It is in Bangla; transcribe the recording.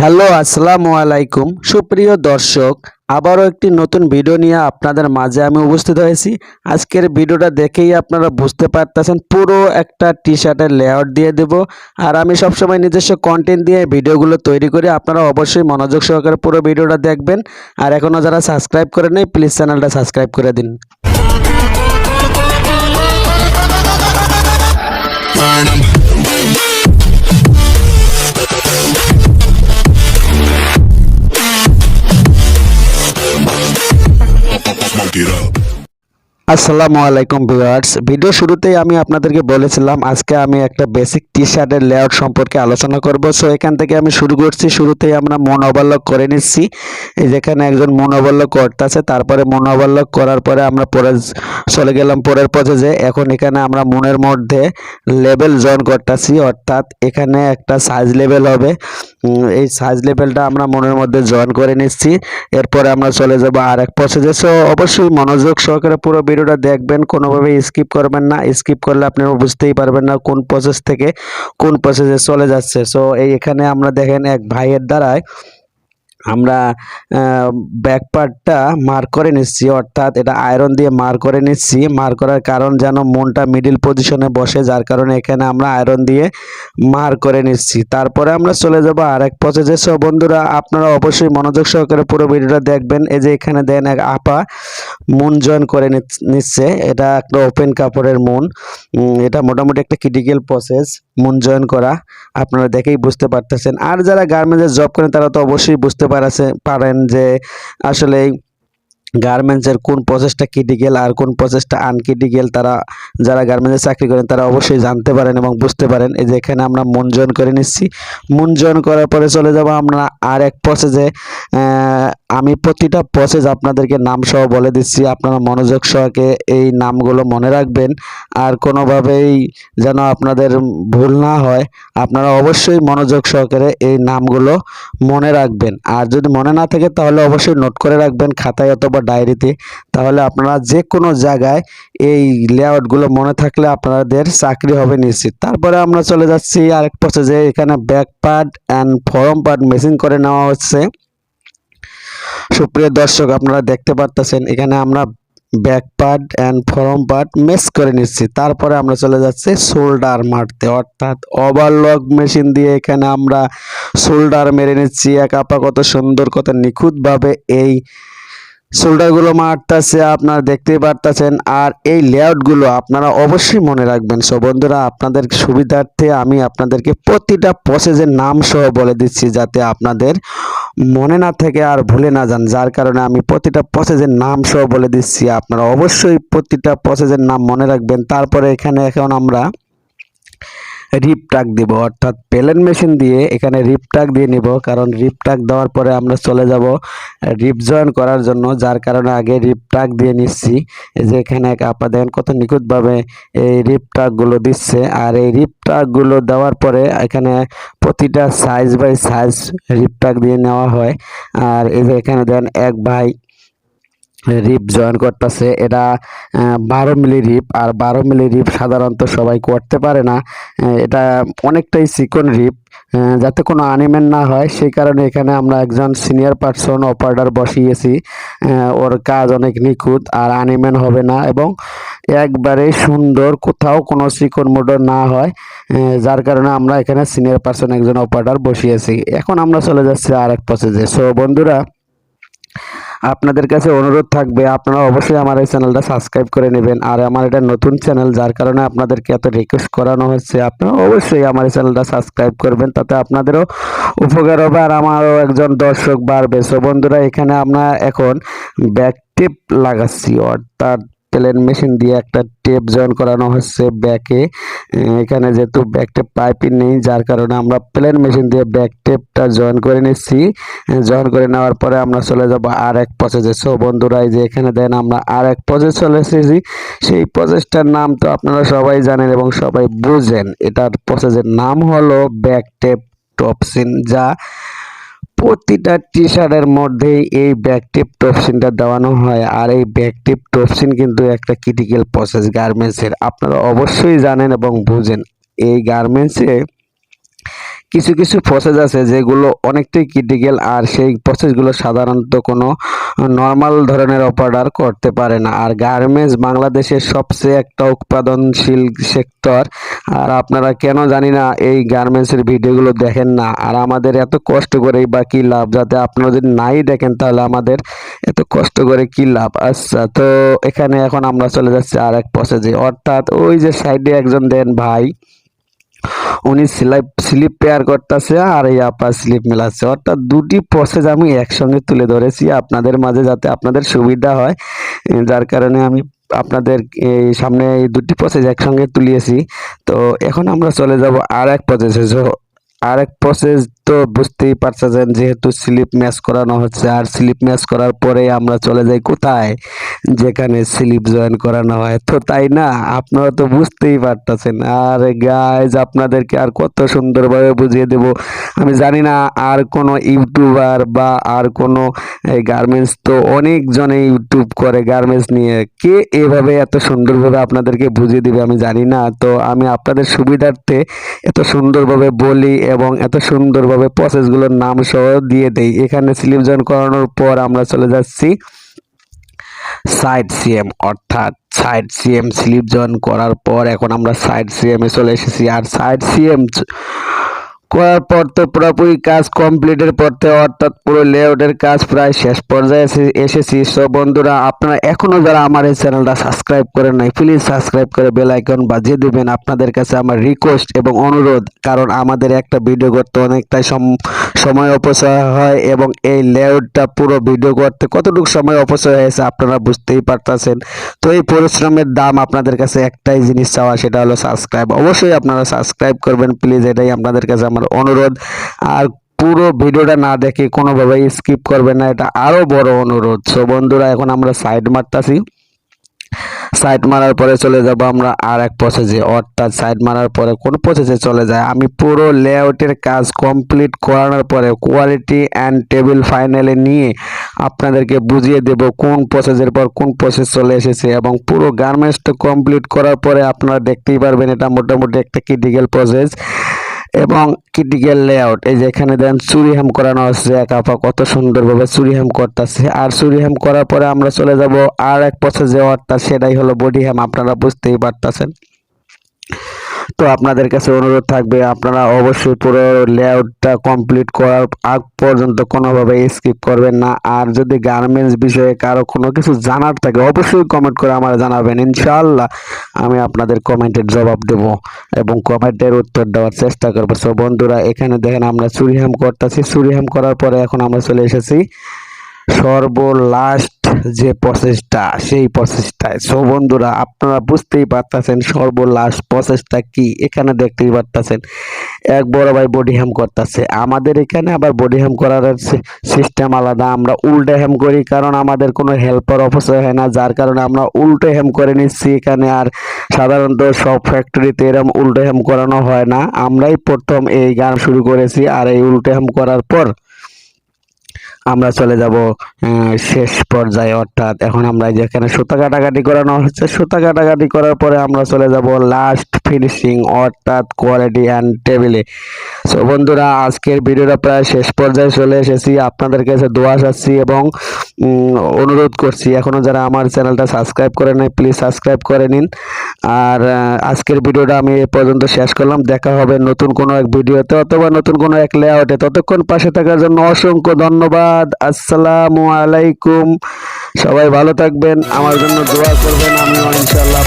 হ্যালো আসসালামু আলাইকুম সুপ্রিয় দর্শক, আবারও একটি নতুন ভিডিও নিয়ে আপনাদের মাঝে আমি উপস্থিত হয়েছি। আজকের ভিডিওটা দেখেই আপনারা বুঝতে পারতেছেন পুরো একটা টি শার্টের লেআউট দিয়ে দেব। আর আমি সবসময় নিজস্ব কন্টেন্ট দিয়ে ভিডিওগুলো তৈরি করি, আপনারা অবশ্যই মনোযোগ সহকারে পুরো ভিডিওটা দেখবেন। আর এখনও যারা সাবস্ক্রাইব করে নেই, প্লিজ চ্যানেলটা সাবস্ক্রাইব করে দিন। আসসালামু আলাইকুম ভিউয়ার্স, ভিডিও শুরুতেই আমি আপনাদেরকে বলেছিলাম আজকে আমি একটা বেসিক টি শার্টের লেআউট সম্পর্কে আলোচনা করব। সো এখান থেকে আমি শুরু করছি। শুরুতেই আমরা মন ওভারলক করে নিচ্ছি। এই যেখানে একজন মন ওভারলক করতেছে, তারপরে মন ওভারলক করার পরে আমরা পরে চলে গেলাম পরের প্রসেসে। এখন এখানে আমরা মনের মধ্যে লেভেল জয়েন করতেছি, অর্থাৎ এখানে একটা সাইজ লেভেল হবে। এই সাইজ লেভেলটা আমরা মনের মধ্যে জয়েন করে নিচ্ছি। এরপরে আমরা চলে যাব আর এক প্রসেসে। সো অবশ্যই মনোযোগ সহকারে পুরো ভিডিওটা দেখবেন, কোনোভাবে স্কিপ করবেন না। স্কিপ করলে আপনারা বুঝতেই পারবেন না কোন প্রসেস থেকে কোন প্রসেসে চলে যাচ্ছে। সো এখানে আমরা দেখেন এক ভাইয়ের দ্বারায় আমরা ব্যাক পার্টটা মার্ক করে নিচ্ছি, অর্থাৎ এটা আয়রন দিয়ে মার্ক করে নিচ্ছি। মার্ক করার কারণ যেন মনটা মিডিল পজিশনে বসে, যার কারণে এখানে আমরা আয়রন দিয়ে মার্ক করে নিচ্ছি। তারপরে আমরা চলে যাব আর এক প্রসেসে। সো বন্ধুরা, আপনারা অবশ্যই মনোযোগ সহকারে পুরো ভিডিওটা দেখবেন। এই যে এখানে দেন এক আপা মুন জয়েন করে নিচ্ছে। এটা একটা ওপেন কাপড়ের মুন। এটা মোটামুটি একটা ক্রিটিক্যাল প্রসেস মুন জয়েন করা, আপনারা দেখেই বুঝতে পারতেছেন। আর যারা গার্মেন্টসে জব করেন তারা তো অবশ্যই বুঝতে পারেন যে আসলে গার্মেন্টসের কোন প্রসেসটা ক্রিটিক্যাল আর কোন প্রসেসটা আনক্রিটিক্যাল। তারা যারা গার্মেন্টসে চাকরি করেন তারা অবশ্যই জানতে পারেন এবং বুঝতে পারেন। এই যে এখানে আমরা মুন জয়েন করে নিচ্ছি। মুন জয়েন করার পরে চলে যাব আমরা আর এক প্রসেসে। আমি প্রতিটা প্রসেস আপনাদেরকে নাম সহ বলে দিচ্ছি, আপনারা মনোযোগ সহকারে এই নামগুলো মনে রাখবেন। আর কোনোভাবেই যেন আপনাদের ভুল না হয়, আপনারা অবশ্যই মনোযোগ সহকারে এই নামগুলো মনে রাখবেন। আর যদি মনে না থাকে তাহলে অবশ্যই নোট করে রাখবেন খাতায় অথবা ডায়েরিতে। তাহলে আপনারা যে কোনো জায়গায় এই লেআউটগুলো মনে থাকলে আপনাদের চাকরি হবে নিশ্চিত। তারপরে আমরা চলে যাচ্ছি আরেক প্রসেসে। এখানে back part and form part meshing করে নেওয়া হচ্ছে। সুপ্রিয় দর্শক, আপনারা দেখতে পারতেছেন এখানে আমরা back part and form part mesh করে নিচ্ছি। তারপরে আমরা চলে যাচ্ছি শোল্ডার মারতে, অর্থাৎ ওভারলক মেশিন দিয়ে এখানে আমরা শোল্ডার মেরে নিচ্ছি। এক আপা কত সুন্দর কত নিখুঁতভাবে এই শোল্ডারগুলো মারতেছে, আপনারা দেখতেই পারতেছেন। আর এই লেআউটগুলো আপনারা অবশ্যই মনে রাখবেন। সো বন্ধুরা, আপনাদের সুবিধার্থে আমি আপনাদেরকে প্রতিটা প্রসেসের নাম সহ বলে দিচ্ছি, যাতে আপনাদের মনে না থেকে আর ভুলে না যান। যার কারণে আমি প্রতিটা প্রসেসের নাম সহ বলে দিচ্ছি, আপনারা অবশ্যই প্রতিটা প্রসেসের নাম মনে রাখবেন। তারপরে এখানে এখন আমরা রিপ টাক দিব, অর্থাৎ প্লেন মেশিন দিয়ে এখানে রিপ টাক দিয়ে নিব। কারণ রিপ টাক দেওয়ার পরে আমরা চলে যাব রিপ জয়েন করার জন্য, যার কারণে আগে রিপ টাক দিয়ে নিচ্ছি। এই যে এখানে এক আপা দেখেন কত নিখুঁতভাবে এই রিপ টাকগুলো দিচ্ছে। আর এই রিপ টাকগুলো দেওয়ার পরে এখানে প্রতিটা সাইজ বাই সাইজ রিপ টাক দিয়ে নেওয়া হয়। আর এই যে এখানে দেন এক ভাই রিপ জয়েন করতেছে। এটা 12 মিলি রিপ। আর 12 মিলি রিপ সাধারণত সবাই করতে পারে না। এটা অনেকটাই চিকন রিপ, যাতে কোনো আনিমেন্ট না হয় সেই কারণে এখানে আমরা একজন সিনিয়র পার্সন অপারেটর বসিয়েছি। ওর কাজ অনেক নিখুঁত, আর আনিমেন্ট হবে না এবং একবারে সুন্দর, কোথাও কোনো চিকন মোটর না হয়, যার কারণে আমরা এখানে সিনিয়র পার্সন একজন অপারেটর বসিয়েছি। এখন আমরা চলে যাচ্ছি আর এক প্রসেসে। সো বন্ধুরা, আপনাদের কাছে অনুরোধ থাকবে আপনারা অবশ্যই আমার এই চ্যানেলটা সাবস্ক্রাইব করে নেবেন। আর আমার এটা নতুন চ্যানেল, যার কারণে আপনাদেরকে এত রিকোয়েস্ট করানো হচ্ছে। আপনারা অবশ্যই আমার এই চ্যানেলটা সাবস্ক্রাইব করবেন, তাতে আপনাদেরও উপকার হবে আর আমারও একজন দর্শক বাড়বে। সো বন্ধুরা, এখানে আমরা এখন ব্যাক টেপ লাগাচ্ছি, অর্থাৎ প্লেন মেশিন দিয়ে একটা টেপ জয়েন করানো হচ্ছে ব্যাকে। এখানে যেহেতু ব্যাক টেপ পাইপিং নেই, যার কারণে আমরা প্লেন মেশিন দিয়ে ব্যাক টেপটা জয়েন করে নিচ্ছি। জয়েন করে নেওয়ার পরে আমরা চলে যাব আর এক প্রসেসে। সো বন্ধুরা, এই যে এখানে দেন আমরা আর এক প্রসেস চলে এসেছি। সেই প্রসেসটার নাম তো আপনারা সবাই জানেন এবং সবাই বুঝেন। এটার প্রসেসের নাম হলো ব্যাক টেপ টপসিন, যা প্রতিটা টি শার্টের মধ্যেই এই ব্যাক টেপ টপসিনটা দেওয়ানো হয়। আর এই ব্যাক টেপ টপসিন কিন্তু একটা ক্রিটিক্যাল প্রসেস গার্মেন্টসের, আপনারা অবশ্যই জানেন এবং বুঝেন। এই গার্মেন্টসে কিছু কিছু প্রসেস আছে যেগুলো অনেকটাই ক্রিটিক্যাল, আর সেই প্রসেসগুলো সাধারণত কোনো নর্মাল ধরনের অপারেটর করতে পারে না। আর গার্মেন্টস বাংলাদেশের সবচেয়ে একটা উৎপাদনশীল সেক্টর। আর আপনারা কেন জানি না এই গার্মেন্টসের ভিডিওগুলো দেখেন না, আর আমাদের এত কষ্ট করেই বা কী লাভ? যাতে আপনারা যদি নাই দেখেন তাহলে আমাদের এত কষ্ট করে কি লাভ? আচ্ছা, তো এখানে এখন আমরা চলে যাচ্ছি আর এক প্রসেসে, অর্থাৎ ওই যে সাইডে একজন দেন ভাই, উনি স্লিপ পেয়ার করতেছে আর এই আপা স্লিপ মেলাচ্ছে, অর্থাৎ দুটি প্রসেস আমি একসঙ্গে তুলে ধরেছি আপনাদের মাঝে যাতে আপনাদের সুবিধা হয়, যার কারণে আমি আপনাদের এই সামনে এই দুটি প্রসেস একসঙ্গে তুলিয়েছি। তো এখন আমরা চলে যাব আর এক প্রসেসে। আর এক প্রসেস তো বুঝতেই পারছেন, যেহেতু স্লিপ ম্যাচ করানো হচ্ছে, আর স্লিপ ম্যাচ করার পরে আমরা চলে যাই কোথায়? যেখানে স্লিপ জয়েন করানো হয়, তো তাই না? আপনারা তো বুঝতেই পারতেছেন। আর গাইজ, আপনাদেরকে আর কত সুন্দরভাবে বুঝিয়ে দেব আমি জানি না। আর কোনো ইউটিউবার বা আর কোনো গার্মেন্টস তো অনেকজনে ইউটিউব করে গার্মেন্টস নিয়ে, কে এভাবে এত সুন্দরভাবে আপনাদেরকে বুঝিয়ে দিবে আমি জানি না। তো আমি আপনাদের সুবিধার্থে এত সুন্দরভাবে বলি এবং এত সুন্দরভাবে প্রসেসগুলোর নাম সহ দিয়ে দেই। এখানে স্লিপ জয়েন করানোর পর আমরা চলে যাচ্ছি সাইড সিএম, অর্থাৎ সাইড সিএম স্লিপ জয়েন করার পর এখন আমরা সাইড সিএম এ চলে এসেছি। আর সাইড সিএম করার পর তো পুরোপুরি কাজ কমপ্লিটের পড়তে, অর্থাৎ পুরো লেআউটের কাজ প্রায় শেষ পর্যায়ে এসেছি। সো বন্ধুরা, আপনারা এখনো যারা আমার এই চ্যানেলটা সাবস্ক্রাইব করেন নাই, প্লিজ সাবস্ক্রাইব করে বেল আইকন বাজিয়ে দিবেন। আপনাদের কাছে আমার রিকোয়েস্ট এবং অনুরোধ, কারণ আমাদের একটা ভিডিও করতে অনেকটাই সময় অপচয় হয়, এবং এই লেআউটটা পুরো ভিডিও করতে কতটুকু সময় অপচয় হয়েছে আপনারা বুঝতেই পারতেছেন। তো এই পরিশ্রমের দাম আপনাদের কাছে একটাই জিনিস চাওয়া, সেটা হলো সাবস্ক্রাইব। অবশ্যই আপনারা সাবস্ক্রাইব করবেন প্লিজ, এটাই আপনাদের কাছে আমার অনুরোধ। আর পুরো ভিডিওটা না দেখে কোনোভাবে স্কিপ করবেন না, এটা আরো বড় অনুরোধ। সো বন্ধুরা, এখন আমরা সাইড মারতাছি। সাইড মারার পরে চলে যাব আমরা আর এক প্রসেসে, অর্থাৎ সাইড মারার পরে কোন প্রসেসে চলে যায়, আমি পুরো লেআউটের কাজ কমপ্লিট করানোর পরে কোয়ালিটি অ্যান্ড টেবিল ফাইনালে নিয়ে আপনাদেরকে বুঝিয়ে দেব কোন প্রসেসের পর কোন প্রসেস চলে এসেছে। এবং পুরো গার্মেন্টসটা কমপ্লিট করার পরে আপনারা দেখতেই পারবেন এটা মোটামুটি একটা ক্রিটিক্যাল প্রসেস এবং ক্রিটিক্যাল লেআউট। এই যে এখানে দেন চুরি হেম করানো হচ্ছে, এক আপা কত সুন্দরভাবে চুরি হেম করতেছে। আর চুরি হেম করার পরে আমরা চলে যাব আর এক প্রসেসে, অর্থাৎ সেটাই হলো বডি হেম। আপনারা বুঝতেই পারতেছেন। তো আপনাদের কাছে অনুরোধ থাকবে, আপনারা অবশ্যই পুরো লেআউটটা কমপ্লিট করার আগ পর্যন্ত কোনোভাবে স্কিপ করবেন না। আর যদি গার্মেন্টস বিষয়ে কারো কোনো কিছু জানার থাকে অবশ্যই কমেন্ট করে আমার জানাবেন, ইনশাআল্লাহ আমি আপনাদের কমেন্টের জবাব দেব এবং কমেন্টের উত্তর দেওয়ার চেষ্টা করবো। সো বন্ধুরা, এখানে দেখেন আমরা চুরিহাম করতেছি। চুরিহাম করার পরে এখন আমরা চলে এসেছি সর্বলাস্ট যে প্রসেসটা, সেই প্রসেসটায়। সো বন্ধুরা, আপনারা বুঝতেই পারতেছেন সর্বলাস্ট প্রসেসটা কি। এখানে দেখতেই পারতেছেন এক বড় ভাই বডি হ্যাম করতেছে। আমাদের এখানে আবার বডি হ্যাম করার সিস্টেম আলাদা, আমরা উল্টে হ্যাম করি, কারণ আমাদের কোনো হেল্পার অপচয় হয় না, যার কারণে আমরা উল্টে হ্যাম করে নিচ্ছি এখানে। আর সাধারণত সব ফ্যাক্টরিতে এরকম উল্টে হ্যাম করানো হয় না, আমরাই প্রথম এই গান শুরু করেছি। আর এই উল্টে হ্যাম করার পর আমরা চলে যাব শেষ পর্যায়ে, অর্থাৎ এখন আমরা যেখানে সুতা কাটাকাটি করানো হচ্ছে, সুতা কাটাকাটি করার পরে আমরা চলে যাব লাস্ট ফিনিশিং, অর্থাৎ কোয়ালিটি অ্যান্ড টেবিলে। সো বন্ধুরা, আজকের ভিডিওটা প্রায় শেষ পর্যায়ে চলে এসেছি। আপনাদের কাছে দোয়া চাচ্ছি এবং অনুরোধ করছি, এখনো যারা আমার চ্যানেলটা সাবস্ক্রাইব করে নাই প্লিজ সাবস্ক্রাইব করে নিন। আর আজকের ভিডিওটা আমি এ পর্যন্ত শেষ করলাম। দেখা হবে নতুন কোনো এক ভিডিওতে অথবা নতুন কোনো এক লেআউটে। ততক্ষণ পাশে থাকার জন্য অসংখ্য ধন্যবাদ। আসসালামু আলাইকুম। সবাই ভালো থাকবেন, আমার জন্য দোয়া করবেন, আমিও ইনশাআল্লাহ